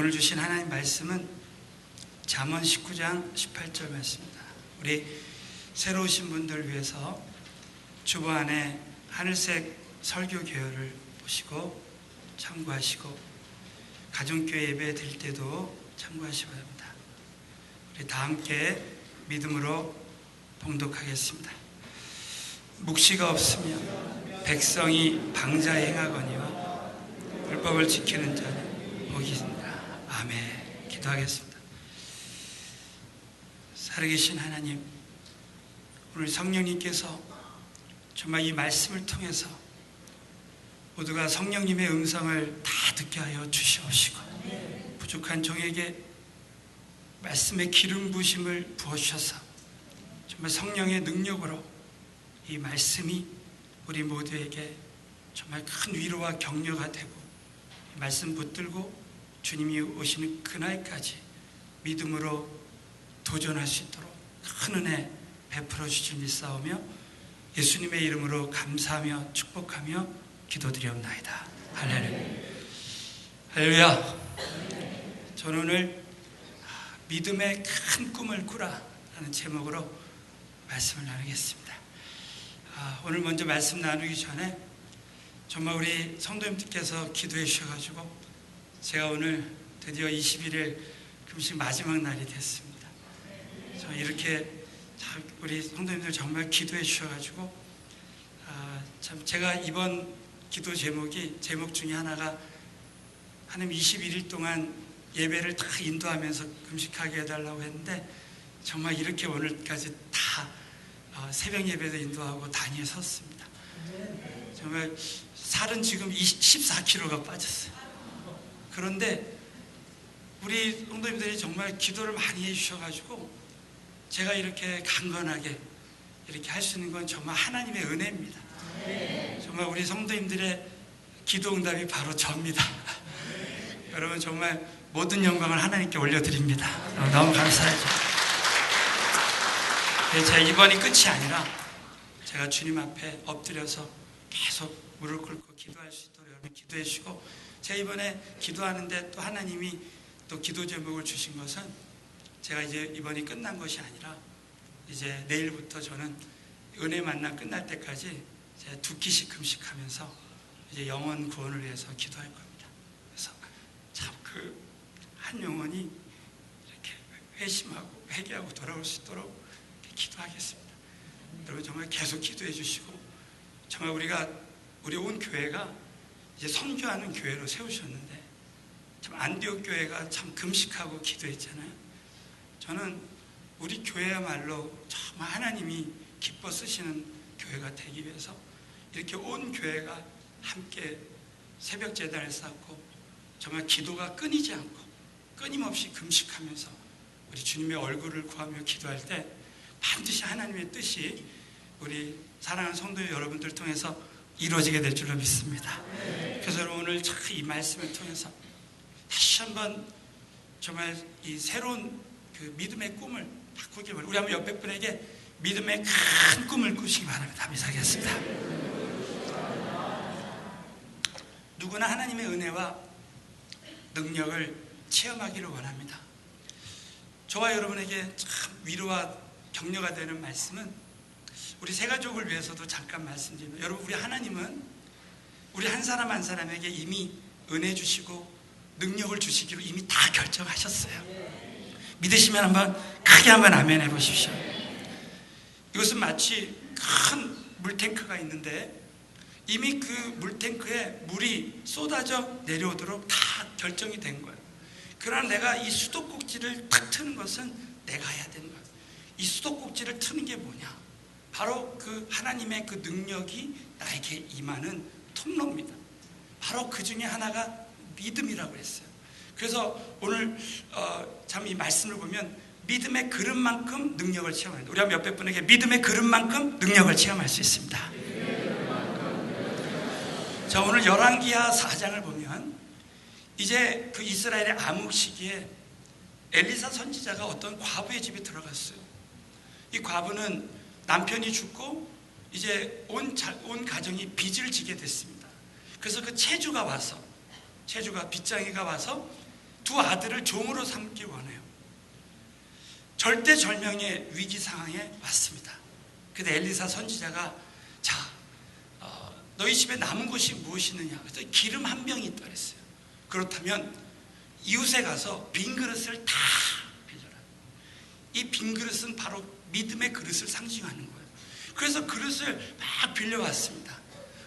오늘 주신 하나님 말씀은 잠언 19장 18절 말씀입니다. 우리 새로 오신 분들 위해서 주보 안에 하늘색 설교 교열을 보시고 참고하시고 가정교회 예배 드릴 때도 참고하시기 바랍니다. 우리 다 함께 믿음으로 봉독하겠습니다. 묵시가 없으면 백성이 방자에 행하거니와 불법을 지키는 자는 복이 있습니다. 아멘. 기도하겠습니다. 살아계신 하나님, 오늘 성령님께서 정말 이 말씀을 통해서 모두가 성령님의 음성을 다 듣게 하여 주시옵시고 부족한 종에게 말씀의 기름 부심을 부어주셔서 정말 성령의 능력으로 이 말씀이 우리 모두에게 정말 큰 위로와 격려가 되고 이 말씀 붙들고 주님이 오시는 그날까지 믿음으로 도전할 수 있도록 큰 은혜 베풀어 주실 믿사오며 예수님의 이름으로 감사하며 축복하며 기도드리옵나이다. 할렐루야. 할렐루야. 저는 오늘 믿음의 큰 꿈을 꾸라 라는 제목으로 말씀을 나누겠습니다. 오늘 먼저 말씀 나누기 전에 정말 우리 성도님들께서 기도해 주셔가지고 제가 오늘 드디어 21일 금식 마지막 날이 됐습니다. 저 이렇게 우리 성도님들 정말 기도해 주셔가지고 참 제가 이번 기도 제목 중에 하나가 하나님 21일 동안 예배를 다 인도하면서 금식하게 해달라고 했는데 정말 이렇게 오늘까지 다 새벽 예배도 인도하고 단위에 섰습니다. 정말 살은 지금 14kg가 빠졌어요. 그런데 우리 성도님들이 정말 기도를 많이 해주셔가지고 제가 이렇게 강건하게 이렇게 할 수 있는 건 정말 하나님의 은혜입니다. 정말 우리 성도님들의 기도 응답이 바로 접니다. 여러분 정말 모든 영광을 하나님께 올려드립니다. 너무 감사하죠. 제가 이번이 끝이 아니라 제가 주님 앞에 엎드려서 계속 무릎 꿇고 기도할 수 있도록 여러분 기도해 주시고 제가 이번에 기도하는데 또 하나님이 또 기도 제목을 주신 것은 제가 이제 이번이 끝난 것이 아니라 이제 내일부터 저는 은혜 만남 끝날 때까지 제가 2끼씩 금식하면서 이제 영혼 구원을 위해서 기도할 겁니다. 그래서 참 그 한 영혼이 이렇게 회심하고 회개하고 돌아올 수 있도록 기도하겠습니다. 여러분 정말 계속 기도해 주시고 정말 우리 온 교회가 이제 선교하는 교회로 세우셨는데 참 안디옥 교회가 참 금식하고 기도했잖아요. 저는 우리 교회야말로 정말 하나님이 기뻐 쓰시는 교회가 되기 위해서 이렇게 온 교회가 함께 새벽 제단을 쌓고 정말 기도가 끊이지 않고 끊임없이 금식하면서 우리 주님의 얼굴을 구하며 기도할 때 반드시 하나님의 뜻이 우리 사랑하는 성도 여러분들 통해서 이루어지게 될 줄로 믿습니다. 그래서 여러분 오늘 참 이 말씀을 통해서 다시 한번 정말 이 새로운 그 믿음의 꿈을 바꾸기 바랍니다. 우리 한번 옆에 분에게 믿음의 큰 꿈을 꾸시기 바랍니다. 감사하겠습니다. 누구나 하나님의 은혜와 능력을 체험하기를 원합니다. 저와 여러분에게 참 위로와 격려가 되는 말씀은 우리 세 가족을 위해서도 잠깐 말씀드립니다. 여러분 우리 하나님은 우리 한 사람 한 사람에게 이미 은혜 주시고 능력을 주시기로 이미 다 결정하셨어요. 믿으시면 한번 크게 한번 아멘 해보십시오. 이것은 마치 큰 물탱크가 있는데 이미 그 물탱크에 물이 쏟아져 내려오도록 다 결정이 된 거예요. 그러나 내가 이 수도꼭지를 탁 트는 것은 내가 해야 되는 거예요. 이 수도꼭지를 트는 게 뭐냐? 바로 그 하나님의 그 능력이 나에게 임하는 통로입니다. 바로 그 중에 하나가 믿음이라고 했어요. 그래서 오늘 참 이 말씀을 보면 믿음의 그릇만큼 능력을 체험합니다. 우리 한번 옆에 분에게 믿음의 그릇만큼 능력을 체험할 수 있습니다. 자, 오늘 열왕기하 4장을 보면 이제 그 이스라엘의 암흑 시기에 엘리사 선지자가 어떤 과부의 집에 들어갔어요. 이 과부는 남편이 죽고 이제 온 가정이 빚을 지게 됐습니다. 그래서 그 체주가 빗장이가 와서 두 아들을 종으로 삼기 원해요. 절대절명의 위기 상황에 왔습니다. 근데 엘리사 선지자가 자, 너희 집에 남은 것이 무엇이 있느냐? 그래서 기름 한 병이 있다 그랬어요. 그렇다면 이웃에 가서 빈 그릇을 다 빌려라. 이 빈 그릇은 바로 믿음의 그릇을 상징하는 거예요. 그래서 그릇을 막 빌려왔습니다.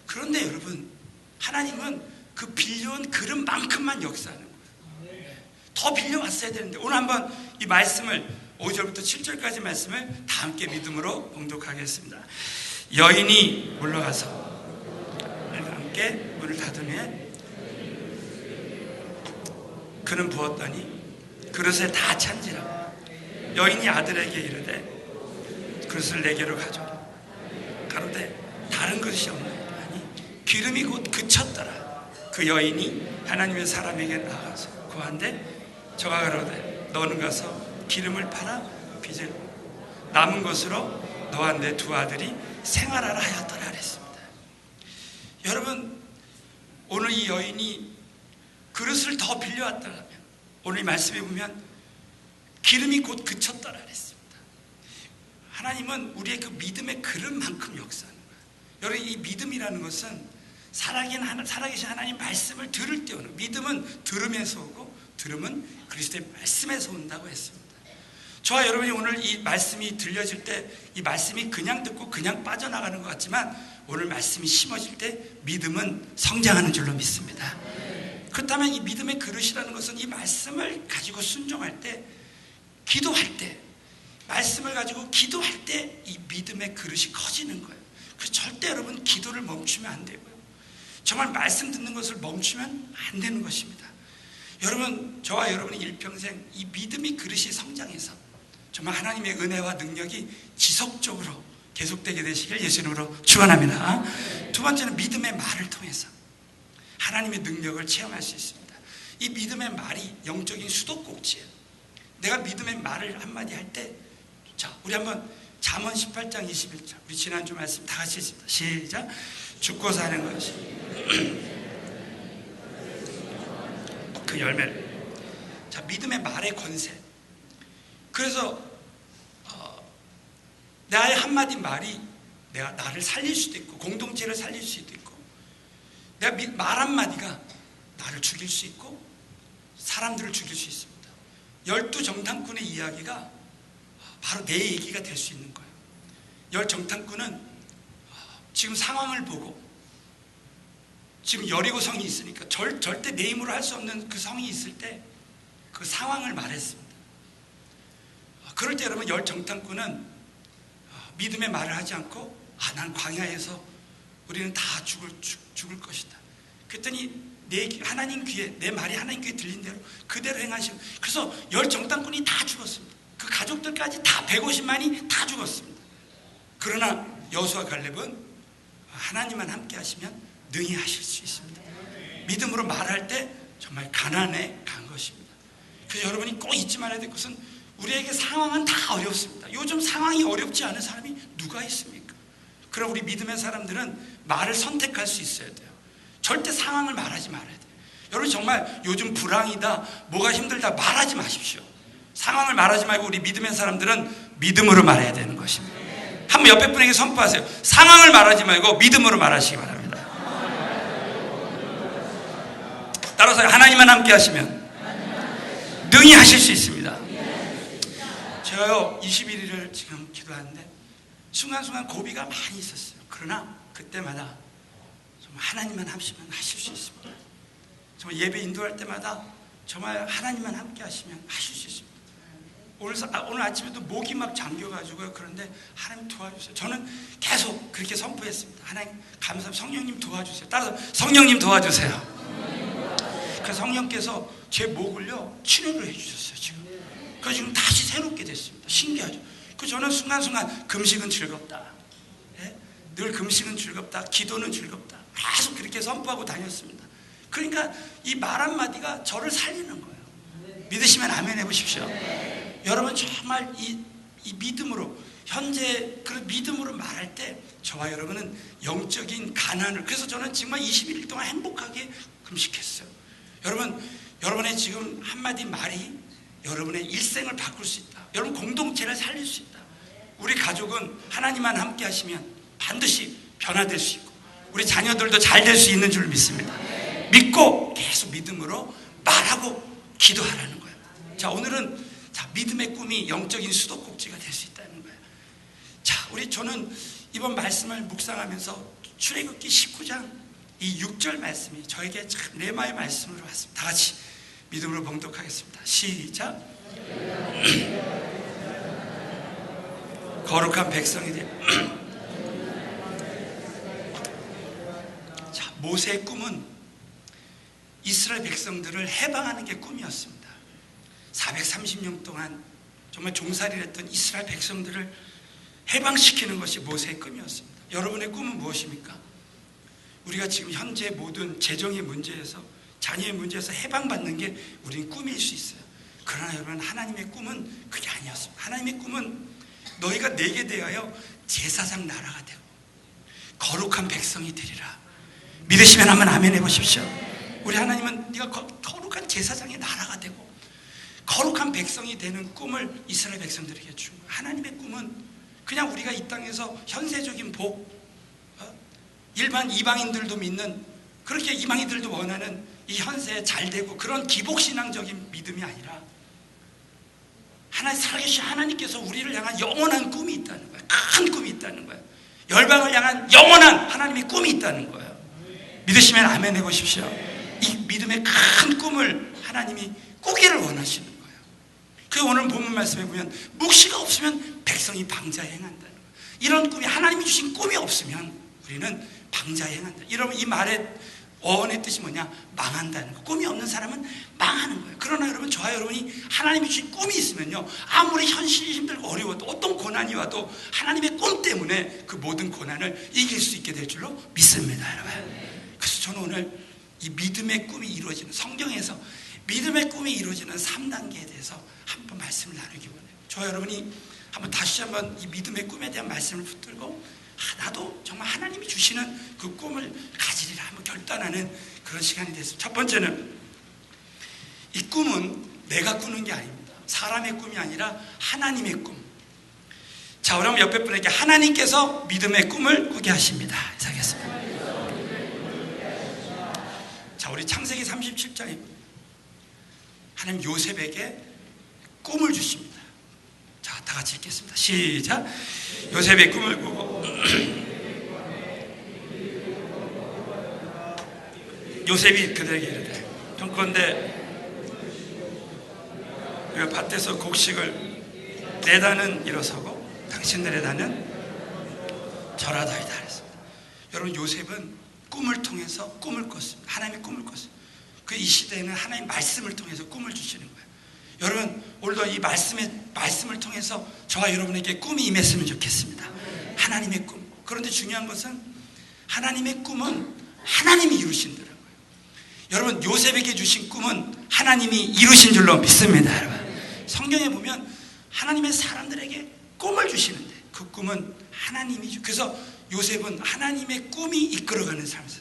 그런데 여러분, 하나님은 그 빌려온 그릇만큼만 역사하는 거예요. 더 빌려왔어야 되는데, 오늘 한번 이 말씀을 5절부터 7절까지 말씀을 다 함께 믿음으로 봉독하겠습니다. 여인이 물러가서 함께 문을 닫은 후에 그는 부었더니 그릇에 다 찬지라. 여인이 아들에게 이르되 그릇을 내게로 가져오라. 가로되 다른 그릇이 없나이다 하니 기름이 곧 그쳤더라. 그 여인이 하나님의 사람에게 나가서 구한데 저가 가로되 너는 가서 기름을 팔아 빚을 남은 것으로 너와 내 두 아들이 생활하라 하였더라 그랬습니다. 여러분, 오늘 이 여인이 그릇을 더 빌려왔다면 오늘 이 말씀에 보면 기름이 곧 그쳤더라 그랬습니다. 하나님은 우리의 그 믿음의 그릇만큼 역사하는 거예요. 여러분, 이 믿음이라는 것은 살아계신 하나님 말씀을 들을 때 오는, 믿음은 들음에서 오고 들음은 그리스도의 말씀에서 온다고 했습니다. 저와 여러분이 오늘 이 말씀이 들려질 때 이 말씀이 그냥 듣고 그냥 빠져나가는 것 같지만 오늘 말씀이 심어질 때 믿음은 성장하는 줄로 믿습니다. 그렇다면 이 믿음의 그릇이라는 것은 이 말씀을 가지고 순종할 때, 기도할 때, 말씀을 가지고 기도할 때 이 믿음의 그릇이 커지는 거예요. 그래서 절대 여러분 기도를 멈추면 안 되고요. 정말 말씀 듣는 것을 멈추면 안 되는 것입니다. 여러분, 저와 여러분의 일평생 이 믿음의 그릇이 성장해서 정말 하나님의 은혜와 능력이 지속적으로 계속되게 되시길 예수 이름으로 축원합니다. 두 번째는 믿음의 말을 통해서 하나님의 능력을 체험할 수 있습니다. 이 믿음의 말이 영적인 수도꼭지예요. 내가 믿음의 말을 한마디 할 때, 자, 우리 한번 잠언 18장 21절, 우리 지난주 말씀 다 같이 읽습니다. 시작. 죽고 사는 것이 그 열매를. 자, 믿음의 말의 권세. 그래서 나의 한마디 말이 내가 나를 살릴 수도 있고 공동체를 살릴 수도 있고, 내가 말 한마디가 나를 죽일 수 있고 사람들을 죽일 수 있습니다. 12정탐꾼의 이야기가 바로 내 얘기가 될 수 있는 거예요. 10정탐꾼은 지금 상황을 보고, 지금 여리고 성이 있으니까 절대 내 힘으로 할 수 없는 그 성이 있을 때 그 상황을 말했습니다. 그럴 때 여러분, 10정탐꾼은 믿음의 말을 하지 않고 난 광야에서 우리는 다 죽을 것이다. 그랬더니 하나님 귀에, 내 말이 하나님 귀에 들린 대로 그대로 행하시고, 그래서 10정탐꾼이 다 죽었습니다. 그 가족들까지 다 150만이 다 죽었습니다. 그러나 여호수아 갈렙은 하나님만 함께 하시면 능히 하실 수 있습니다. 믿음으로 말할 때 정말 가난에 간 것입니다. 그래서 여러분이 꼭 잊지 말아야 될 것은, 우리에게 상황은 다 어렵습니다. 요즘 상황이 어렵지 않은 사람이 누가 있습니까? 그럼 우리 믿음의 사람들은 말을 선택할 수 있어야 돼요. 절대 상황을 말하지 말아야 돼요. 여러분, 정말 요즘 불황이다, 뭐가 힘들다 말하지 마십시오. 상황을 말하지 말고 우리 믿음의 사람들은 믿음으로 말해야 되는 것입니다. 한번 옆에 분에게 선포하세요. 상황을 말하지 말고 믿음으로 말하시기 바랍니다. 따라서 하나님만 함께 하시면 능히 하실 수 있습니다. 제가요 21일을 지금 기도하는데 순간순간 고비가 많이 있었어요. 그러나 그때마다 정말 하나님만 하시면 하실 수 있습니다. 정말 예배 인도할 때마다 정말 하나님만 함께 하시면 하실 수 있습니다. 오늘 아침에도 목이 막 잠겨가지고요. 그런데 하나님 도와주세요. 저는 계속 그렇게 선포했습니다. 하나님 감사합니다. 성령님 도와주세요. 따라서 성령님 도와주세요. 그래서 성령께서 제 목을요 치료를 해주셨어요. 지금. 그래서 지금 다시 새롭게 됐습니다. 신기하죠. 그래서 저는 순간순간 금식은 즐겁다. 예? 늘 금식은 즐겁다. 기도는 즐겁다. 계속 그렇게 선포하고 다녔습니다. 그러니까 이 말 한마디가 저를 살리는 거예요. 믿으시면 아멘 해보십시오. 여러분, 정말 이 믿음으로, 현재 그 믿음으로 말할 때 저와 여러분은 영적인 가난을, 그래서 저는 정말 21일 동안 행복하게 금식했어요. 여러분의 지금 한마디 말이 여러분의 일생을 바꿀 수 있다. 여러분 공동체를 살릴 수 있다. 우리 가족은 하나님만 함께 하시면 반드시 변화될 수 있고 우리 자녀들도 잘 될 수 있는 줄 믿습니다. 믿고 계속 믿음으로 말하고 기도하라는 거예요. 자, 오늘은 믿음의 꿈이 영적인 수도꼭지가 될 수 있다는 거예요. 자, 저는 이번 말씀을 묵상하면서 출애굽기 19장 이 6절 말씀이 저에게 참 레마의 말씀으로 왔습니다. 다 같이 믿음으로 봉독하겠습니다. 시작. 거룩한 백성이 되어 자, 모세의 꿈은 이스라엘 백성들을 해방하는 게 꿈이었습니다. 430년 동안 정말 종살이를 했던 이스라엘 백성들을 해방시키는 것이 모세의 꿈이었습니다. 여러분의 꿈은 무엇입니까? 우리가 지금 현재 모든 재정의 문제에서 자녀의 문제에서 해방받는 게 우리는 꿈일 수 있어요. 그러나 여러분, 하나님의 꿈은 그게 아니었습니다. 하나님의 꿈은 너희가 내게 대하여 제사장 나라가 되고 거룩한 백성이 되리라. 믿으시면 한번 아멘 해보십시오. 우리 하나님은 네가 거룩한 제사장의 나라가 되고 거룩한 백성이 되는 꿈을 이스라엘 백성들에게 준 거예요. 하나님의 꿈은 그냥 우리가 이 땅에서 현세적인 복, 일반 이방인들도 믿는, 그렇게 이방인들도 원하는 이 현세에 잘 되고 그런 기복신앙적인 믿음이 아니라 하나님 살아계신 하나님께서 우리를 향한 영원한 꿈이 있다는 거예요. 큰 꿈이 있다는 거예요. 열방을 향한 영원한 하나님의 꿈이 있다는 거예요. 믿으시면 아멘 해보십시오. 이 믿음의 큰 꿈을 하나님이 꾸기를 원하시는 거예요. 그 오늘 본문 말씀에 보면 묵시가 없으면 백성이 방자에 행한다는 거예요. 이런 꿈이, 하나님이 주신 꿈이 없으면 우리는 방자에 행한다. 여러분, 이 말의 어원의 뜻이 뭐냐? 망한다는 거. 꿈이 없는 사람은 망하는 거예요. 그러나 여러분, 저와 여러분이 하나님이 주신 꿈이 있으면요, 아무리 현실이 힘들고 어려워도 어떤 고난이 와도 하나님의 꿈 때문에 그 모든 고난을 이길 수 있게 될 줄로 믿습니다, 여러분. 그래서 저는 오늘 이 믿음의 꿈이 이루어지는, 성경에서 믿음의 꿈이 이루어지는 3단계에 대해서 한번 말씀을 나누기 원해요. 저와 여러분이 다시 한번 이 믿음의 꿈에 대한 말씀을 붙들고 나도 정말 하나님이 주시는 그 꿈을 가지리라 한번 결단하는 그런 시간이 됐습니다. 첫 번째는, 이 꿈은 내가 꾸는 게 아닙니다. 사람의 꿈이 아니라 하나님의 꿈. 자, 그럼 옆에 분에게 하나님께서 믿음의 꿈을 꾸게 하십니다. 인사하겠습니다. 자, 우리 창세기 37장에 하나님 요셉에게 꿈을 주십니다. 자, 다 같이 읽겠습니다. 시작. 요셉의 꿈을 꾸고 요셉이 그들에게 이르되, 청컨대 우리가 밭에서 곡식을 내다는 일어서고 당신들의 다는 절하다이다 했습니다. 여러분, 요셉은 꿈을 통해서 꿈을 꿨습니다. 하나님의 꿈을 꿨습니다. 그 이 시대에는 하나님 말씀을 통해서 꿈을 주시는 거예요. 여러분, 오늘도 이 말씀을 통해서 저와 여러분에게 꿈이 임했으면 좋겠습니다. 하나님의 꿈. 그런데 중요한 것은 하나님의 꿈은 하나님이 이루신다는 거예요. 여러분, 요셉에게 주신 꿈은 하나님이 이루신 줄로 믿습니다, 여러분. 성경에 보면 하나님의 사람들에게 꿈을 주시는데 그 꿈은 하나님이 그래서 요셉은 하나님의 꿈이 이끌어가는 삶에서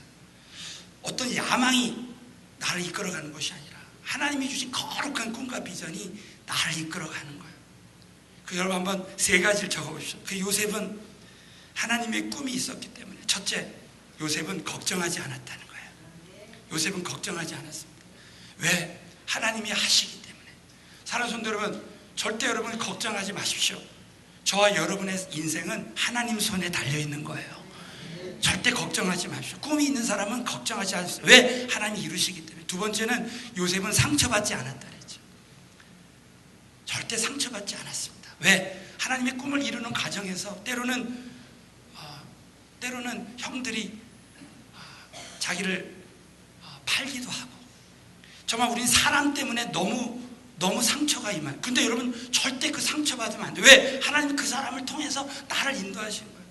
어떤 야망이 나를 이끌어가는 것이 아니라 하나님이 주신 거룩한 꿈과 비전이 나를 이끌어가는 거예요. 그 여러분 한번 세 가지를 적어보십시오. 그 요셉은 하나님의 꿈이 있었기 때문에, 첫째, 요셉은 걱정하지 않았다는 거예요. 요셉은 걱정하지 않았습니다. 왜? 하나님이 하시기 때문에. 사랑하는 성도 여러분, 절대 여러분 걱정하지 마십시오. 저와 여러분의 인생은 하나님 손에 달려있는 거예요. 절대 걱정하지 마십시오. 꿈이 있는 사람은 걱정하지 않습니다. 왜? 하나님이 이루시기 때문에. 두 번째는, 요셉은 상처받지 않았다 그랬죠. 절대 상처받지 않았습니다. 왜? 하나님의 꿈을 이루는 과정에서 때로는 형들이 자기를 팔기도 하고, 정말 우린 사람 때문에 너무 상처가 임해요. 근데 여러분, 절대 그 상처받으면 안 돼요. 왜? 하나님은 그 사람을 통해서 나를 인도하시는 거예요.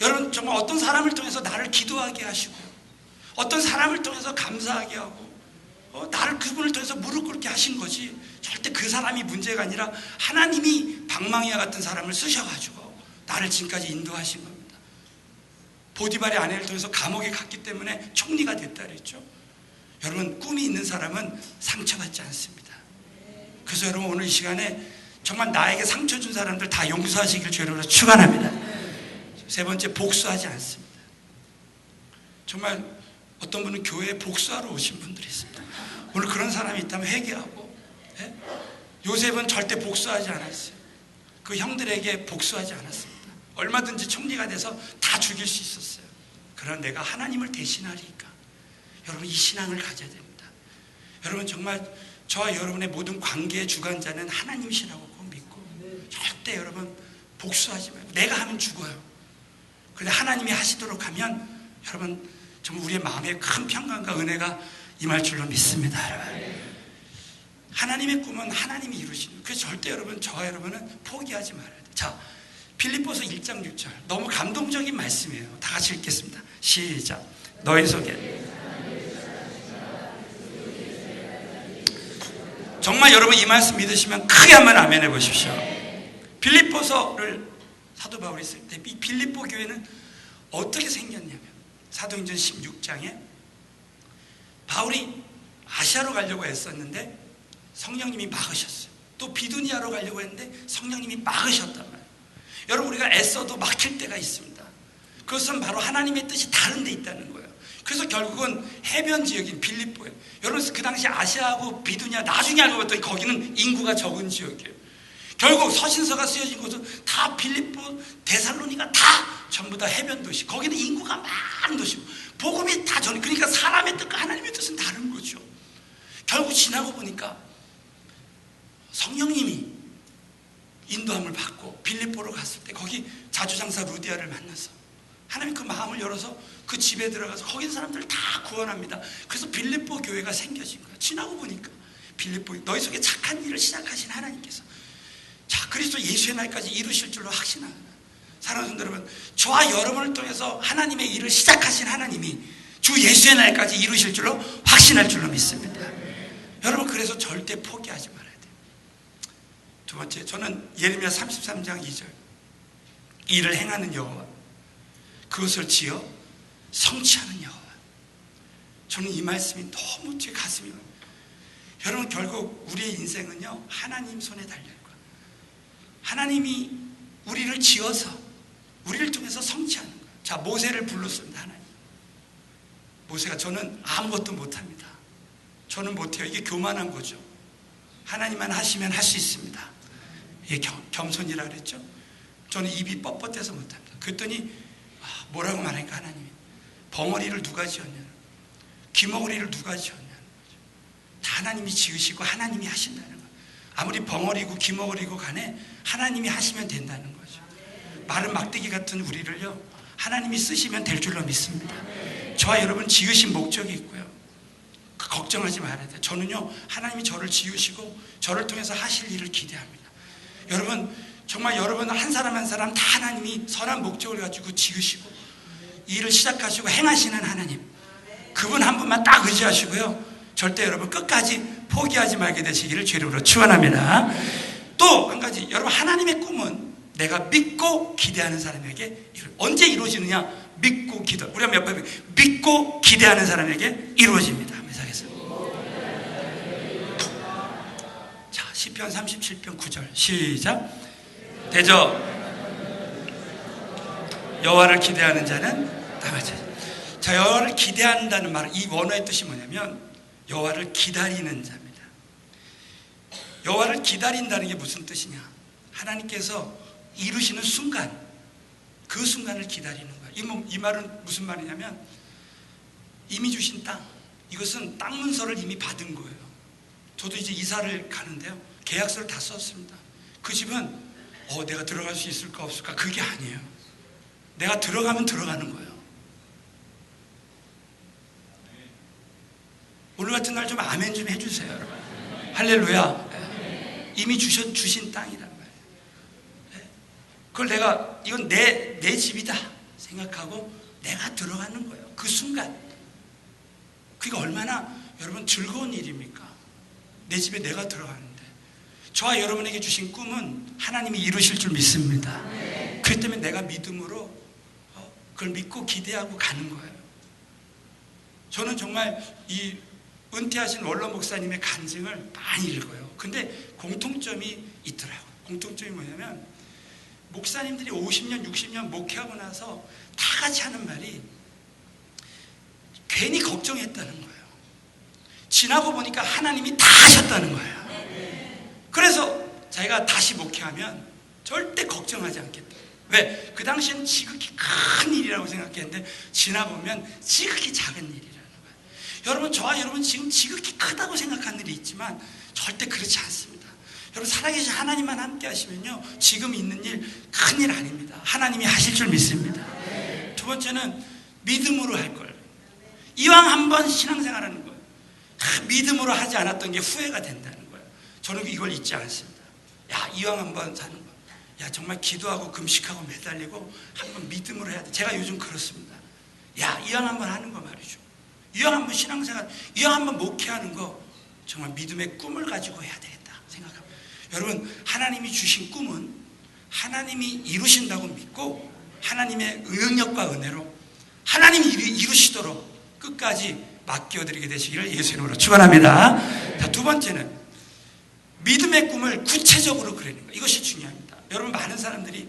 여러분, 정말 어떤 사람을 통해서 나를 기도하게 하시고, 어떤 사람을 통해서 감사하게 하고, 나를 그분을 통해서 무릎 꿇게 하신 거지, 절대 그 사람이 문제가 아니라 하나님이 방망이와 같은 사람을 쓰셔가지고 나를 지금까지 인도하신 겁니다. 보디발의 아내를 통해서 감옥에 갔기 때문에 총리가 됐다 그랬죠. 여러분, 꿈이 있는 사람은 상처받지 않습니다. 그래서 여러분, 오늘 이 시간에 정말 나에게 상처 준 사람들 다 용서하시길 주로 축원합니다. 세 번째, 복수하지 않습니다. 정말 어떤 분은 교회에 복수하러 오신 분들이 있습니다. 오늘 그런 사람이 있다면 회개하고, 예? 요셉은 절대 복수하지 않았어요. 그 형들에게 복수하지 않았습니다. 얼마든지 총리가 돼서 다 죽일 수 있었어요. 그러나 내가 하나님을 대신하리니까 여러분, 이 신앙을 가져야 됩니다. 여러분, 정말 저와 여러분의 모든 관계의 주관자는 하나님이시라고 꼭 믿고, 절대 여러분 복수하지 말고, 내가 하면 죽어요. 그런데 하나님이 하시도록 하면 여러분 정말 우리의 마음에 큰 평강과 은혜가 임할 줄로 믿습니다. 여러분, 하나님의 꿈은 하나님이 이루시는, 그래서 절대 여러분, 저와 여러분은 포기하지 말아야 돼요. 자, 빌립보서 1장 6절, 너무 감동적인 말씀이에요. 다 같이 읽겠습니다. 시작. 너희 속에, 정말 여러분 이 말씀 믿으시면 크게 한번 아멘 해보십시오. 빌립보서를 사도 바울이 쓸 때 이 빌립보 교회는 어떻게 생겼냐면, 사도행전 16장에 바울이 아시아로 가려고 했었는데 성령님이 막으셨어요. 또 비두니아로 가려고 했는데 성령님이 막으셨단 말이에요. 여러분, 우리가 애써도 막힐 때가 있습니다. 그것은 바로 하나님의 뜻이 다른 데 있다는 거예요. 그래서 결국은 해변 지역인 빌립보예요. 여러분, 그 당시 아시아하고 비두니아, 나중에 알고 봤더니 거기는 인구가 적은 지역이에요. 결국 서신서가 쓰여진 곳은 다 빌립보, 데살로니가 다 전부 다 해변 도시. 거기는 인구가 많은 도시고 복음이 다 전해. 그러니까 사람의 뜻과 하나님의 뜻은 다른 거죠. 결국 지나고 보니까 성령님이 인도함을 받고 빌립보로 갔을 때 거기 자주장사 루디아를 만나서 하나님 그 마음을 열어서 그 집에 들어가서 거기 있는 사람들을 다 구원합니다. 그래서 빌립보 교회가 생겨진 거예요. 지나고 보니까 빌립보, 너희 속에 착한 일을 시작하신 하나님께서 자, 그리스도 예수의 날까지 이루실 줄로 확신합니다. 사랑하는 성도 여러분, 저와 여러분을 통해서 하나님의 일을 시작하신 하나님이 주 예수의 날까지 이루실 줄로 확신할 줄로 믿습니다. 여러분, 그래서 절대 포기하지 말아야 돼요. 두 번째, 저는 예레미야 33장 2절, 일을 행하는 여호와, 그것을 지어 성취하는 여호와. 저는 이 말씀이 너무 제 가슴이, 여러분, 결국 우리의 인생은요 하나님 손에 달려있고, 하나님이 우리를 지어서 우리를 통해서 성취하는 거예요. 자, 모세를 불렀습니다. 하나님, 모세가, 저는 아무것도 못합니다. 저는 못해요. 이게 교만한 거죠. 하나님만 하시면 할 수 있습니다. 이게 겸손이라 그랬죠. 저는 입이 뻣뻣해서 못합니다. 그랬더니 뭐라고 말하니까 하나님이, 벙어리를 누가 지었냐, 귀머거리를 누가 지었냐, 다 하나님이 지으시고 하나님이 하신다는 거예요. 아무리 벙어리고 귀머거리고 간에 하나님이 하시면 된다는 거죠. 마른 막대기 같은 우리를요 하나님이 쓰시면 될 줄로 믿습니다. 저와 여러분 지으신 목적이 있고요, 걱정하지 말아야 돼요. 저는요 하나님이 저를 지으시고 저를 통해서 하실 일을 기대합니다. 여러분, 정말 여러분 한 사람 한 사람 다 하나님이 선한 목적을 가지고 지으시고 일을 시작하시고 행하시는 하나님, 그분 한 분만 딱 의지하시고요, 절대 여러분 끝까지 포기하지 말게 되시기를 주님으로 축원합니다. 또 한 가지, 여러분, 하나님의 꿈은 내가 믿고 기대하는 사람에게 언제 이루어지느냐? 믿고 기도. 우리가 몇 번 믿고 기대하는 사람에게 이루어집니다. 자, 시편 37편 9절 시작. 대저 여호와를 기대하는 자는 나같이. 자, 여호와를 기대한다는 말, 이 원어의 뜻이 뭐냐면 여호와를 기다리는 자입니다. 여호와를 기다린다는 게 무슨 뜻이냐? 하나님께서 이루시는 순간, 그 순간을 기다리는 거예요. 이 말은 무슨 말이냐면, 이미 주신 땅, 이것은 땅 문서를 이미 받은 거예요. 저도 이제 이사를 가는데요, 계약서를 다 썼습니다. 그 집은 내가 들어갈 수 있을까 없을까, 그게 아니에요. 내가 들어가면 들어가는 거예요. 오늘 같은 날 좀 아멘 좀 해주세요, 여러분. 할렐루야. 이미 주신 땅이란 말이에요. 그걸 내가, 이건 내 집이다 생각하고 내가 들어가는 거예요. 그 순간. 그게 얼마나 여러분 즐거운 일입니까? 내 집에 내가 들어가는데. 저와 여러분에게 주신 꿈은 하나님이 이루실 줄 믿습니다. 그렇기 때문에 내가 믿음으로 그걸 믿고 기대하고 가는 거예요. 저는 정말 이 은퇴하신 원로 목사님의 간증을 많이 읽어요. 근데 공통점이 있더라고요. 공통점이 뭐냐면 목사님들이 50년, 60년 목회하고 나서 다 같이 하는 말이 괜히 걱정했다는 거예요. 지나고 보니까 하나님이 다 하셨다는 거예요. 그래서 자기가 다시 목회하면 절대 걱정하지 않겠다. 왜? 그 당시엔 지극히 큰 일이라고 생각했는데 지나보면 지극히 작은 일이라는 거예요. 여러분, 저와 여러분 지금 지극히 크다고 생각하는 일이 있지만 절대 그렇지 않습니다. 여러분, 살아계신 하나님만 함께 하시면요, 지금 있는 일 큰 일 아닙니다. 하나님이 하실 줄 믿습니다. 두 번째는 믿음으로 할 걸. 이왕 한번 신앙생활하는 거예요. 믿음으로 하지 않았던 게 후회가 된다는 거예요. 저는 이걸 잊지 않습니다. 야, 이왕 한번 사는 거. 야, 정말 기도하고 금식하고 매달리고 한번 믿음으로 해야 돼. 제가 요즘 그렇습니다. 야, 이왕 한번 하는 거 말이죠. 이왕 한번 신앙생활, 이왕 한번 목회하는 거 정말 믿음의 꿈을 가지고 해야 되겠다 생각합니다. 여러분, 하나님이 주신 꿈은 하나님이 이루신다고 믿고 하나님의 능력과 은혜로 하나님이 이루시도록 끝까지 맡겨드리게 되시기를 예수 이름으로 축원합니다. 자, 두 번째는 믿음의 꿈을 구체적으로 그리는 것. 이것이 중요합니다. 여러분, 많은 사람들이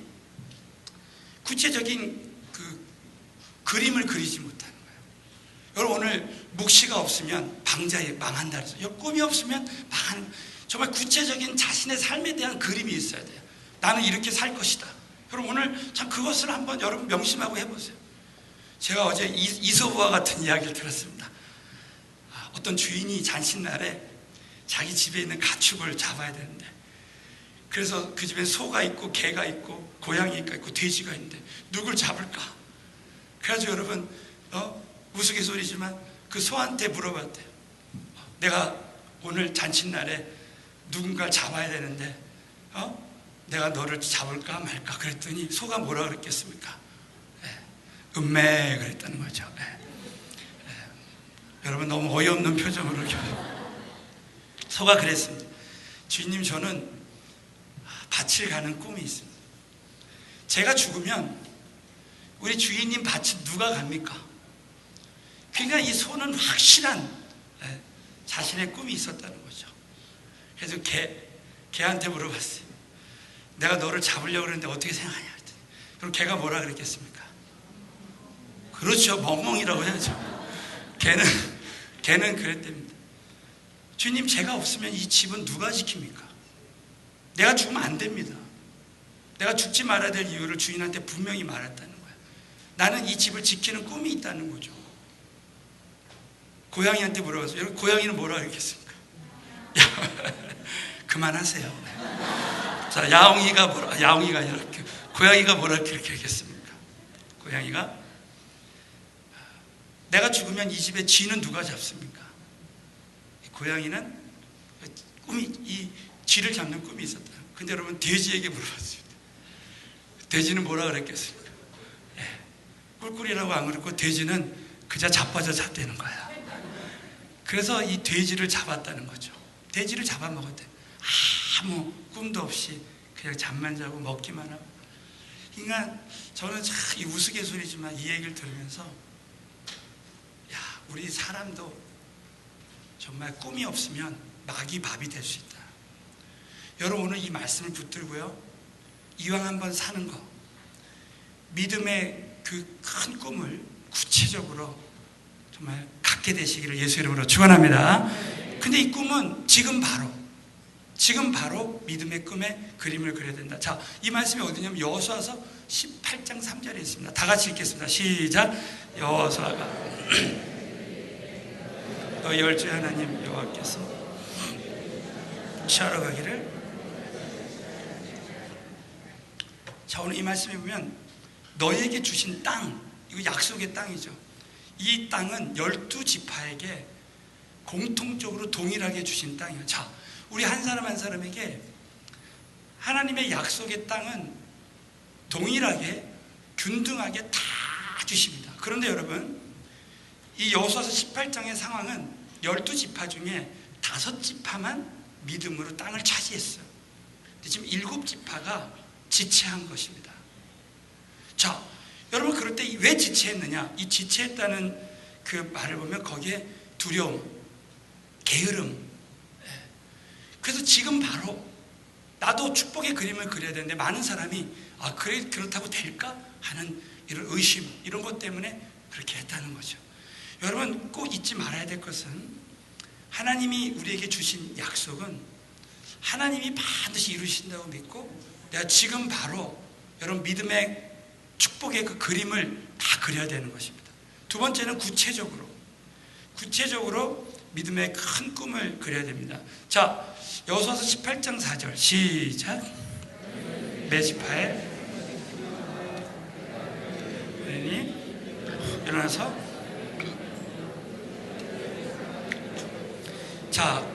구체적인 그 그림을 그리지 못하는 거예요. 여러분, 오늘 묵시가 없으면 방자에 망한다 그래서 꿈이 없으면 망하는, 정말 구체적인 자신의 삶에 대한 그림이 있어야 돼요. 나는 이렇게 살 것이다. 여러분, 오늘 참 그것을 한번 여러분 명심하고 해보세요. 제가 어제 이소부와 같은 이야기를 들었습니다. 어떤 주인이 잔칫날에 자기 집에 있는 가축을 잡아야 되는데, 그래서 그 집에 소가 있고 개가 있고 고양이가 있고 돼지가 있는데 누굴 잡을까? 그래가지고 여러분, 우스갯소리지만 그 소한테 물어봤대요. 내가 오늘 잔칫날에 누군가를 잡아야 되는데 내가 너를 잡을까 말까? 그랬더니 소가 뭐라 그랬겠습니까? 음매 그랬다는 거죠. 여러분, 너무 어이없는 표정으로 소가 그랬습니다. 주인님, 저는 밭을 가는 꿈이 있습니다. 제가 죽으면 우리 주인님 밭을 누가 갑니까? 그러니까 이 소는 확실한 자신의 꿈이 있었다는 거죠. 그래서 개한테 물어봤어요. 내가 너를 잡으려고 그러는데 어떻게 생각하냐 했더니, 그럼 개가 뭐라 그랬겠습니까? 그렇죠, 멍멍이라고 해야죠. 개는 그랬답니다. 주님, 제가 없으면 이 집은 누가 지킵니까? 내가 죽으면 안 됩니다. 내가 죽지 말아야 될 이유를 주인한테 분명히 말했다는 거예요. 나는 이 집을 지키는 꿈이 있다는 거죠. 고양이한테 물어봤어요. 여러분, 고양이는 뭐라 그랬겠습니까? 그만하세요. 자, 야옹이가 이렇게, 고양이가 뭐라 그렇게 했겠습니까? 고양이가, 내가 죽으면 이 집의 쥐는 누가 잡습니까? 고양이는 이 쥐를 잡는 꿈이 있었다. 근데 여러분, 돼지에게 물어봤습니다. 돼지는 뭐라 그랬겠습니까? 꿀꿀이라고 안 그랬고, 돼지는 그저 자빠져 잤다는 거야. 그래서 이 돼지를 잡았다는 거죠. 돼지를 잡아먹었대. 아무 꿈도 없이 그냥 잠만 자고 먹기만 하고. 그러니까 저는 참 이 우스갯소리지만 이 얘기를 들으면서, 야, 우리 사람도 정말 꿈이 없으면 막이 밥이 될 수 있다. 여러분, 오늘 이 말씀을 붙들고요, 이왕 한번 사는 거, 믿음의 그 큰 꿈을 구체적으로 정말 갖게 되시기를 예수 이름으로 축원합니다. 근데 이 꿈은 지금 바로 믿음의 꿈에 그림을 그려야 된다. 자, 이 말씀이 어디냐면 여호수아서 18장 3절에 있습니다. 다 같이 읽겠습니다. 시작. 여호수아가 너희 열조의 하나님 여호와께서 취하러 가기를. 자, 오늘 이 말씀에 보면 너희에게 주신 땅, 이거 약속의 땅이죠. 이 땅은 12지파에게 공통적으로 동일하게 주신 땅이에요. 자, 우리 한 사람 한 사람에게 하나님의 약속의 땅은 동일하게 균등하게 다 주십니다. 그런데 여러분, 이 여호수아서 18장의 상황은 12지파 중에 5지파만 믿음으로 땅을 차지했어요. 근데 지금 7지파가 지체한 것입니다. 자, 여러분, 그럴 때 왜 지체했느냐? 이 지체했다는 그 말을 보면 거기에 두려움, 게으름. 그래서 지금 바로 나도 축복의 그림을 그려야 되는데 많은 사람이 그래 그렇다고 될까 하는 이런 의심, 이런 것 때문에 그렇게 했다는 거죠. 여러분 꼭 잊지 말아야 될 것은 하나님이 우리에게 주신 약속은 하나님이 반드시 이루신다고 믿고 내가 지금 바로 여러분 믿음의 축복의 그 그림을 다 그려야 되는 것입니다. 두 번째는 구체적으로 믿음의 큰 꿈을 그려야 됩니다. 자, 여호수아서 18장 4절 시작. 메시파에 일어나서 자,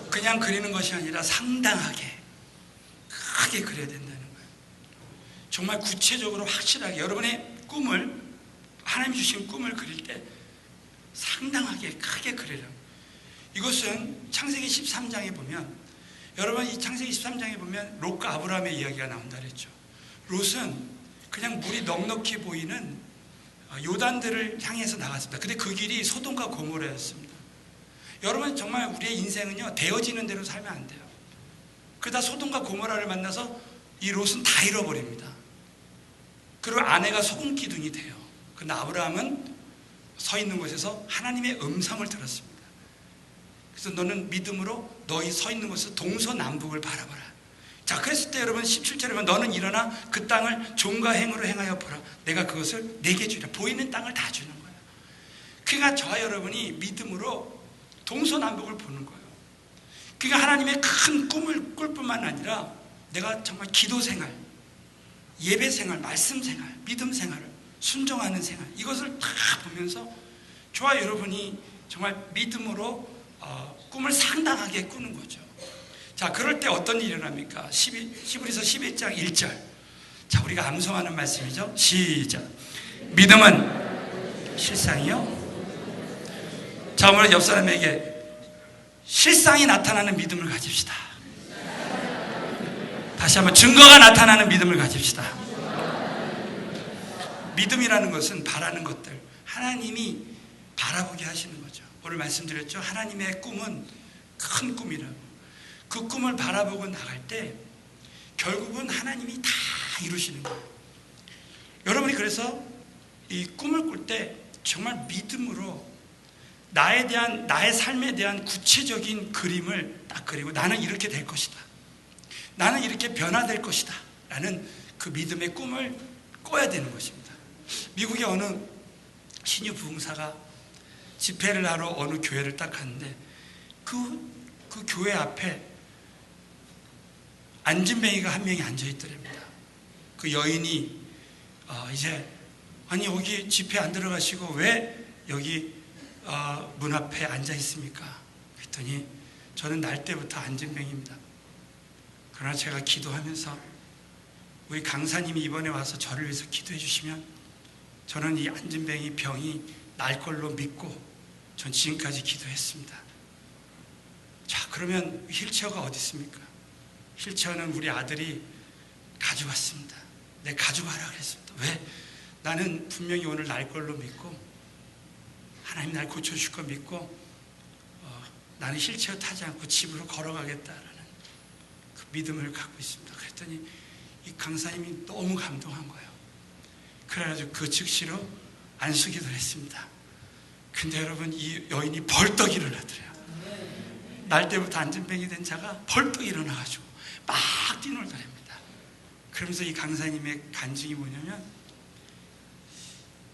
그냥 그리는 것이 아니라 상당하게 크게 그려야 된다는 거예요. 정말 구체적으로 확실하게 여러분의 꿈을, 하나님이 주신 꿈을 그릴 때 상당하게 크게 그리라. 이것은 창세기 13장에 보면, 여러분 이 창세기 13장에 보면 롯과 아브라함의 이야기가 나온다 그랬죠. 롯은 그냥 물이 넉넉히 보이는 요단들을 향해서 나갔습니다. 근데 그 길이 소돔과 고모라였습니다. 여러분 정말 우리의 인생은요, 되어지는 대로 살면 안 돼요. 그러다 소돔과 고모라를 만나서 이 롯은 다 잃어버립니다. 그리고 아내가 소금 기둥이 돼요. 그런데 아브라함은 서 있는 곳에서 하나님의 음성을 들었습니다. 그래서 너는 믿음으로 너희 서 있는 곳에서 동서남북을 바라봐라. 자, 그랬을 때 여러분 17절에 보면 너는 일어나 그 땅을 종과 행으로 행하여 보라. 내가 그것을 내게 주리라. 보이는 땅을 다 주는 거예요. 그러니까 저와 여러분이 믿음으로 동서남북을 보는 거예요. 그러니까 하나님의 큰 꿈을 꿀 뿐만 아니라 내가 정말 기도 생활, 예배 생활, 말씀 생활, 믿음 생활을 순종하는 생활, 이것을 다 보면서 저와 여러분이 정말 믿음으로 꿈을 상당하게 꾸는 거죠. 자, 그럴 때 어떤 일이 일어납니까? 히브리서 11장 1절. 자, 우리가 암송하는 말씀이죠. 시작. 믿음은 실상이요. 자, 오늘 옆 사람에게 실상이 나타나는 믿음을 가집시다. 다시 한번 증거가 나타나는 믿음을 가집시다. 믿음이라는 것은 바라는 것들, 하나님이 바라보게 하시는 거죠. 오늘 말씀드렸죠. 하나님의 꿈은 큰 꿈이라고. 그 꿈을 바라보고 나갈 때 결국은 하나님이 다 이루시는 거예요. 여러분이 그래서 이 꿈을 꿀 때 정말 믿음으로 나의 삶에 대한 구체적인 그림을 딱 그리고 나는 이렇게 될 것이다. 나는 이렇게 변화될 것이다. 라는 그 믿음의 꿈을 꿔야 되는 것입니다. 미국의 어느 신유 부흥사가 집회를 하러 어느 교회를 딱 갔는데 그 교회 앞에 안진뱅이가 한 명이 앉아있더랍니다. 그 여인이 이제 아니 여기 집회 안 들어가시고 왜 여기 문 앞에 앉아있습니까? 그랬더니 저는 날 때부터 안진뱅이입니다. 그러나 제가 기도하면서 우리 강사님이 이번에 와서 저를 위해서 기도해 주시면 저는 이 안진뱅이 병이 날 걸로 믿고 전 지금까지 기도했습니다. 자, 그러면 휠체어가 어디 있습니까? 휠체어는 우리 아들이 가져왔습니다. 내가 가져가라 그랬습니다. 왜? 나는 분명히 오늘 날 걸로 믿고 하나님 날 고쳐줄 거 믿고 나는 휠체어 타지 않고 집으로 걸어가겠다라는 그 믿음을 갖고 있습니다. 그랬더니 이 강사님이 너무 감동한 거예요. 그래가지고 그 즉시로 안수기도를 했습니다. 근데 여러분 이 여인이 벌떡 일어나더래요. 날 때부터 안진뱅이 된 자가 벌떡 일어나가지고 막 뛰놀더랍니다. 그러면서 이 강사님의 간증이 뭐냐면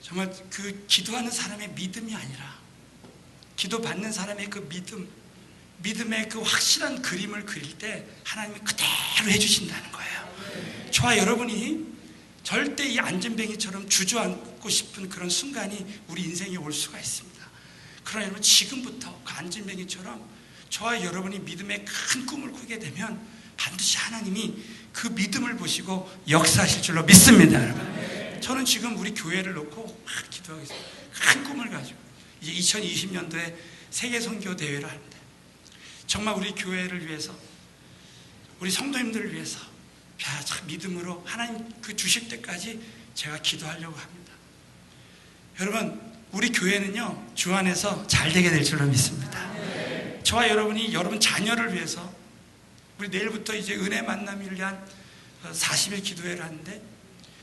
정말 그 기도하는 사람의 믿음이 아니라 기도 받는 사람의 그 믿음의 그 확실한 그림을 그릴 때 하나님이 그대로 해주신다는 거예요. 저와 여러분이 절대 이 안진뱅이처럼 주저앉고 싶은 그런 순간이 우리 인생에 올 수가 있습니다. 그러나 여러분 지금부터 그 안진뱅이처럼 저와 여러분이 믿음의 큰 꿈을 꾸게 되면 반드시 하나님이 그 믿음을 보시고 역사하실 줄로 믿습니다. 여러분, 저는 지금 우리 교회를 놓고 막 기도하겠습니다. 큰 꿈을 가지고 이제 2020년도에 세계 선교 대회를 하는데 정말 우리 교회를 위해서 우리 성도님들을 위해서 참 믿음으로 하나님 그 주실 때까지 제가 기도하려고 합니다. 여러분 우리 교회는요 주 안에서 잘 되게 될 줄로 믿습니다. 저와 여러분이 여러분 자녀를 위해서 우리 내일부터 이제 은혜 만남을 위한 40일 기도회를 하는데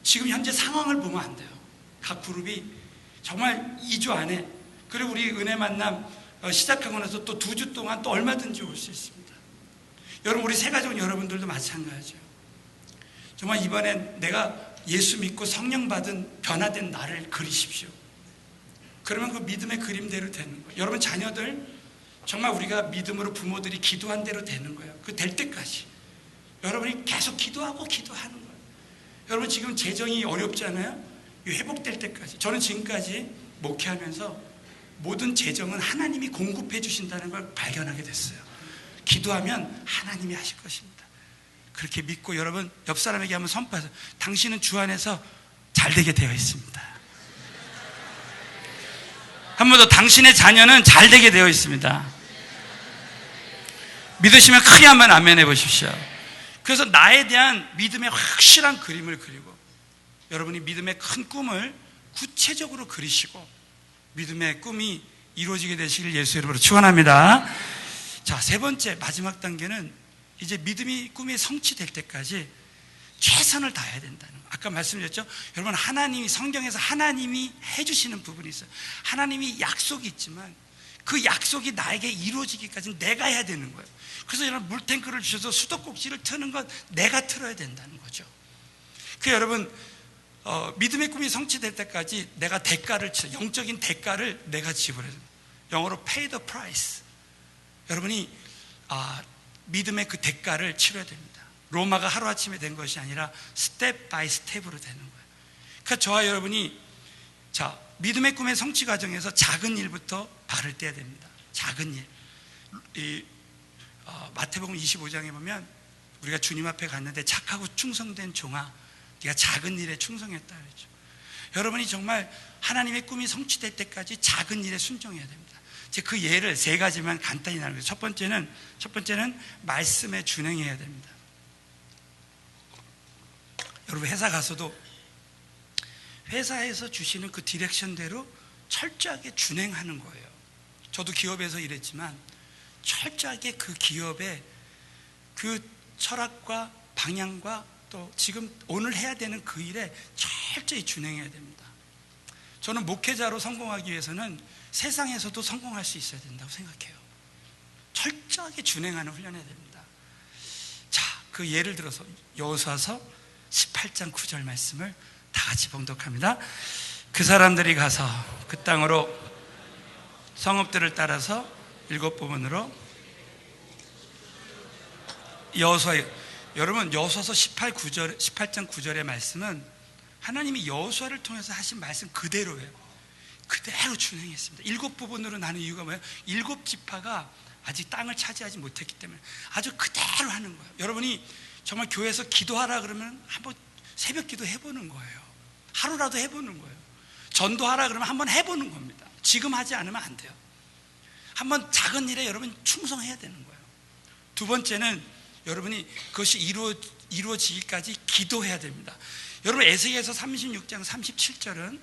지금 현재 상황을 보면 안 돼요. 각 그룹이 정말 2주 안에, 그리고 우리 은혜 만남 시작하고 나서 또 2주 동안 또 얼마든지 올 수 있습니다. 여러분, 우리 새가족 여러분들도 마찬가지예요. 정말 이번엔 내가 예수 믿고 성령 받은 변화된 나를 그리십시오. 그러면 그 믿음의 그림대로 되는 거예요. 여러분 자녀들 정말 우리가 믿음으로 부모들이 기도한 대로 되는 거예요. 그 될 때까지 여러분이 계속 기도하고 기도하는 거예요. 여러분 지금 재정이 어렵잖아요. 회복될 때까지. 저는 지금까지 목회하면서 모든 재정은 하나님이 공급해 주신다는 걸 발견하게 됐어요. 기도하면 하나님이 하실 것입니다. 그렇게 믿고 여러분 옆 사람에게 한번 선포해서 당신은 주 안에서 잘 되게 되어 있습니다. 한 번 더, 당신의 자녀는 잘 되게 되어 있습니다. 믿으시면 크게 한번 아멘 해보십시오. 그래서 나에 대한 믿음의 확실한 그림을 그리고 여러분이 믿음의 큰 꿈을 구체적으로 그리시고 믿음의 꿈이 이루어지게 되시길 예수 이름으로 축원합니다. 자, 세 번째 마지막 단계는 이제 믿음이 꿈이 성취될 때까지 최선을 다해야 된다는 거. 아까 말씀드렸죠? 여러분 하나님이 성경에서 하나님이 해주시는 부분이 있어요. 하나님이 약속이 있지만 그 약속이 나에게 이루어지기까지는 내가 해야 되는 거예요. 그래서 여러분 물탱크를 주셔서 수도꼭지를 트는 건 내가 틀어야 된다는 거죠. 그 여러분 믿음의 꿈이 성취될 때까지 내가 대가를 치, 영적인 대가를 내가 지불해야 됩니다. 영어로 pay the price. 여러분이 믿음의 그 대가를 치러야 됩니다. 로마가 하루아침에 된 것이 아니라 스텝 바이 스텝으로 되는 거예요. 그러니까 저와 여러분이 믿음의 꿈의 성취 과정에서 작은 일부터 발을 떼야 됩니다. 작은 일. 마태복음 25장에 보면 우리가 주님 앞에 갔는데 착하고 충성된 종아, 네가 작은 일에 충성했다 그랬죠. 여러분이 정말 하나님의 꿈이 성취될 때까지 작은 일에 순종해야 됩니다. 제가 그 예를 세 가지만 간단히 나누겠습니다. 첫 번째는 말씀에 준행해야 됩니다. 여러분 회사 가서도 회사에서 주시는 그 디렉션대로 철저하게 준행하는 거예요. 저도 기업에서 일했지만 철저하게 그 기업의 그 철학과 방향과 또 지금 오늘 해야 되는 그 일에 철저히 준행해야 됩니다. 저는 목회자로 성공하기 위해서는 세상에서도 성공할 수 있어야 된다고 생각해요. 철저하게 준행하는 훈련해야 됩니다. 자, 그 예를 들어서 여호수아서 18장 9절 말씀을 다 같이 봉독합니다. 그 사람들이 가서 그 땅으로 성읍들을 따라서 7부분으로 여러분 여호수아서 18장 9절의 말씀은 하나님이 여호수아를 통해서 하신 말씀 그대로예요. 그대로 준행했습니다. 7부분으로 나눈 이유가 뭐예요? 7지파가 아직 땅을 차지하지 못했기 때문에 아주 그대로 하는 거예요. 여러분이 정말 교회에서 기도하라 그러면 한번 새벽 기도 해보는 거예요. 하루라도 해보는 거예요. 전도하라 그러면 한번 해보는 겁니다. 지금 하지 않으면 안 돼요. 한번 작은 일에 여러분 충성해야 되는 거예요. 두 번째는 여러분이 그것이 이루어지기까지 기도해야 됩니다. 여러분 에스겔서 36장 37절은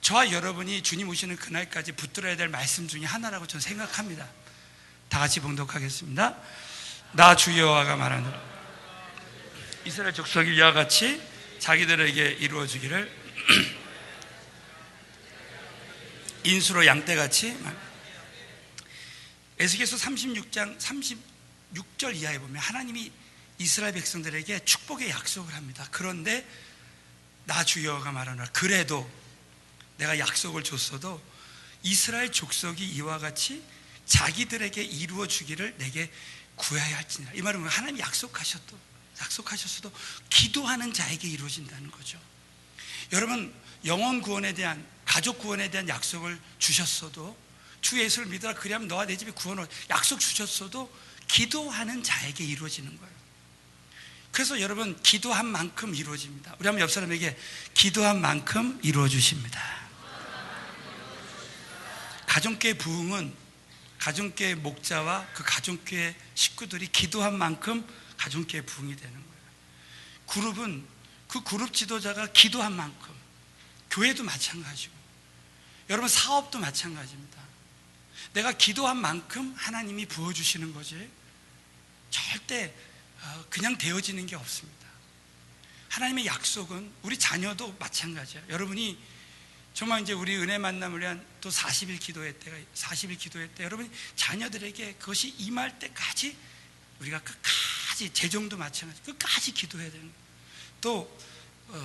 저와 여러분이 주님 오시는 그날까지 붙들어야 될 말씀 중에 하나라고 저는 생각합니다. 다 같이 봉독하겠습니다. 나 주 여호와가 말하노라 이스라엘 족속이 이와 같이 자기들에게 이루어지기를 인수로 양떼같이. 에스겔서 36장 36절 이하에 보면 하나님이 이스라엘 백성들에게 축복의 약속을 합니다. 그런데 나 주 여호와가 말하노라 그래도 내가 약속을 줬어도 이스라엘 족속이 이와 같이 자기들에게 이루어 주기를 내게 구해야 할지니라. 이 말은 하나님이 약속하셨어도 기도하는 자에게 이루어진다는 거죠. 여러분 영혼 구원에 대한 가족 구원에 대한 약속을 주셨어도 주 예수를 믿어라 그리하면 너와 내 집이 구원을 약속 주셨어도 기도하는 자에게 이루어지는 거예요. 그래서 여러분 기도한 만큼 이루어집니다. 우리 한번 옆 사람에게 기도한 만큼 이루어 주십니다. 가정교회 부흥은 가정교회 목자와 그 가정교회 식구들이 기도한 만큼 가정교회 부흥이 되는 거예요. 그룹은 그 그룹 지도자가 기도한 만큼, 교회도 마찬가지고 여러분 사업도 마찬가지입니다. 내가 기도한 만큼 하나님이 부어주시는 거지 절대 그냥 되어지는 게 없습니다. 하나님의 약속은 우리 자녀도 마찬가지야. 여러분이 정말 이제 우리 은혜 만남을 위한 또 40일 기도회 때 여러분이 자녀들에게 그것이 임할 때까지 우리가 끝까지, 재정도 마찬가지, 끝까지 기도해야 되는 거예요. 또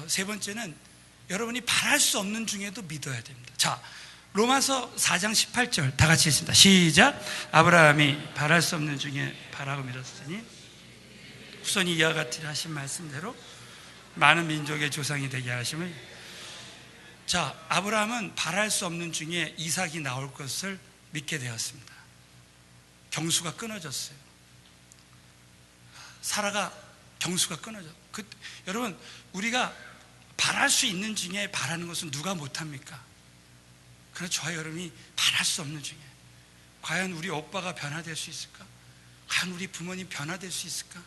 세 번째는 여러분이 바랄 수 없는 중에도 믿어야 됩니다. 자, 로마서 4장 18절 다 같이 읽습니다. 시작. 아브라함이 바랄 수 없는 중에 바라고 믿었으니 후손이 이와 같으리 하신 말씀대로 많은 민족의 조상이 되게 하심을. 자, 아브라함은 바랄 수 없는 중에 이삭이 나올 것을 믿게 되었습니다. 경수가 끊어졌어요. 사라가 경수가 끊어져. 여러분, 우리가 바랄 수 있는 중에 바라는 것은 누가 못합니까? 그러나 저와 여러분이 바랄 수 없는 중에, 과연 우리 오빠가 변화될 수 있을까? 과연 우리 부모님 변화될 수 있을까?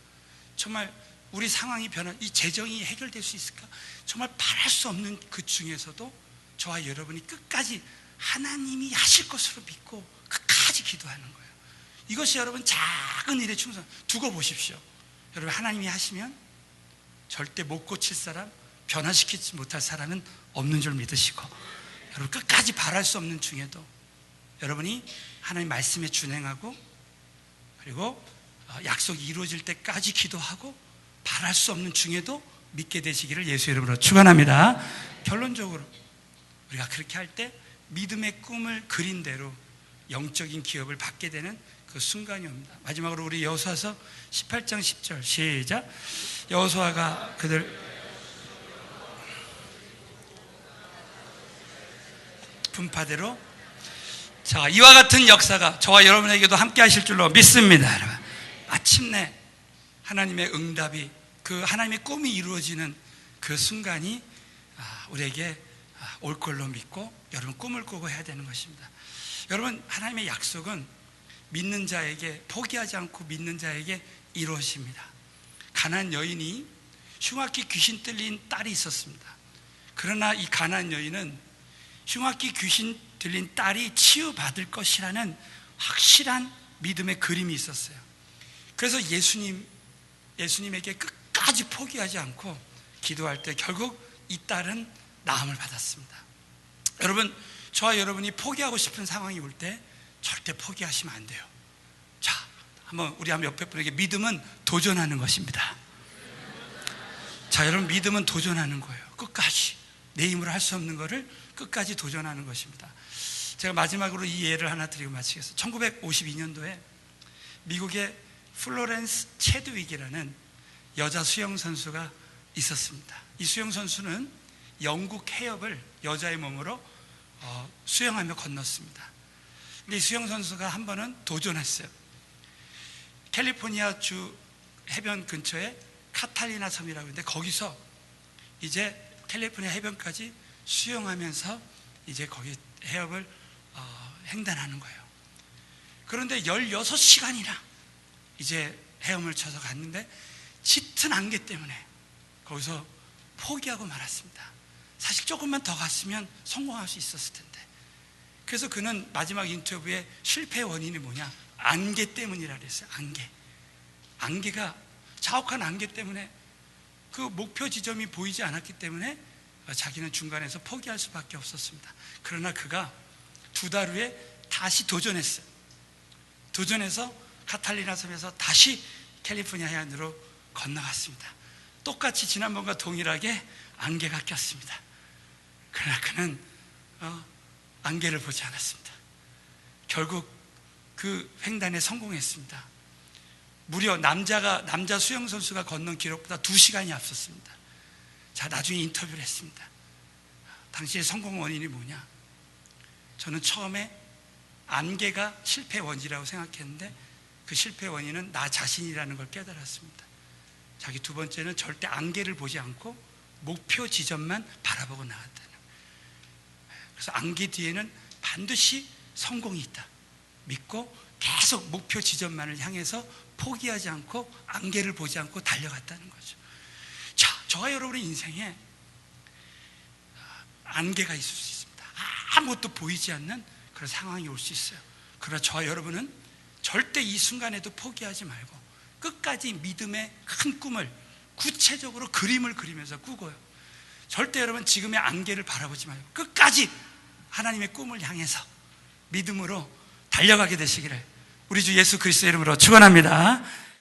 정말 우리 상황이 이 재정이 해결될 수 있을까? 정말 바랄 수 없는 그 중에서도 저와 여러분이 끝까지 하나님이 하실 것으로 믿고 끝까지 기도하는 거예요. 이것이 여러분 작은 일에 충성. 두고 보십시오. 여러분, 하나님이 하시면 절대 못 고칠 사람, 변화시키지 못할 사람은 없는 줄 믿으시고, 여러분 끝까지 바랄 수 없는 중에도 여러분이 하나님 말씀에 준행하고, 그리고 약속이 이루어질 때까지 기도하고, 바랄 수 없는 중에도 믿게 되시기를 예수 이름으로 축원합니다. 결론적으로 우리가 그렇게 할 때 믿음의 꿈을 그린 대로 영적인 기업을 받게 되는 그 순간이 옵니다. 마지막으로 우리 여호수아서 18장 10절 시작. 여호수아가 그들 분파대로. 자, 이와 같은 역사가 저와 여러분에게도 함께 하실 줄로 믿습니다. 여러분, 마침내 하나님의 응답이, 그 하나님의 꿈이 이루어지는 그 순간이 우리에게 올 걸로 믿고 여러분 꿈을 꾸고 해야 되는 것입니다. 여러분, 하나님의 약속은 믿는 자에게, 포기하지 않고 믿는 자에게 이루어집니다. 가나안 여인이 흉악기 귀신 들린 딸이 있었습니다. 그러나 이 가나안 여인은 흉악기 귀신 들린 딸이 치유받을 것이라는 확실한 믿음의 그림이 있었어요. 그래서 예수님에게 끝까지 포기하지 않고 기도할 때 결국 이 딸은 나음을 받았습니다. 여러분, 저와 여러분이 포기하고 싶은 상황이 올 때 절대 포기하시면 안 돼요. 자, 우리 옆에 분에게 믿음은 도전하는 것입니다. 자, 여러분, 믿음은 도전하는 거예요. 끝까지 내 힘으로 할 수 없는 거를 끝까지 도전하는 것입니다. 제가 마지막으로 이 예를 하나 드리고 마치겠습니다. 1952년도에 미국의 플로렌스 체드윅이라는 여자 수영 선수가 있었습니다. 이 수영 선수는 영국 해협을 여자의 몸으로 수영하며 건넜습니다. 근데 이 수영 선수가 한 번은 도전했어요. 캘리포니아 주 해변 근처에 카탈리나 섬이라고 있는데, 거기서 이제 캘리포니아 해변까지 수영하면서 이제 거기 해협을 횡단하는 거예요. 그런데 16시간이나 이제 헤엄을 쳐서 갔는데 짙은 안개 때문에 거기서 포기하고 말았습니다. 사실 조금만 더 갔으면 성공할 수 있었을 텐데. 그래서 그는 마지막 인터뷰에 실패의 원인이 뭐냐? 안개 때문이라 그랬어요. 안개가, 자욱한 안개 때문에 그 목표 지점이 보이지 않았기 때문에 자기는 중간에서 포기할 수밖에 없었습니다. 그러나 그가 2달 후에 다시 도전했어요. 도전해서 카탈리나 섬에서 다시 캘리포니아 해안으로 건너갔습니다. 똑같이 지난번과 동일하게 안개가 꼈습니다. 그러나 그는 안개를 보지 않았습니다. 결국 그 횡단에 성공했습니다. 무려 남자 수영 선수가 건넌 기록보다 2시간이 앞섰습니다. 자, 나중에 인터뷰를 했습니다. 당시의 성공 원인이 뭐냐? 저는 처음에 안개가 실패 원인이라고 생각했는데 그 실패 원인은 나 자신이라는 걸 깨달았습니다. 자기 두 번째는 절대 안개를 보지 않고 목표 지점만 바라보고 나갔다는 거예요. 그래서 안개 뒤에는 반드시 성공이 있다 믿고 계속 목표 지점만을 향해서 포기하지 않고 안개를 보지 않고 달려갔다는 거죠. 자, 저와 여러분의 인생에 안개가 있을 수 있습니다. 아무것도 보이지 않는 그런 상황이 올 수 있어요. 그러나 저와 여러분은 절대 이 순간에도 포기하지 말고 끝까지 믿음의 큰 꿈을 구체적으로 그림을 그리면서 꾸고요. 절대 여러분 지금의 안개를 바라보지 말고 끝까지 하나님의 꿈을 향해서 믿음으로 달려가게 되시기를 우리 주 예수 그리스도의 이름으로 축원합니다.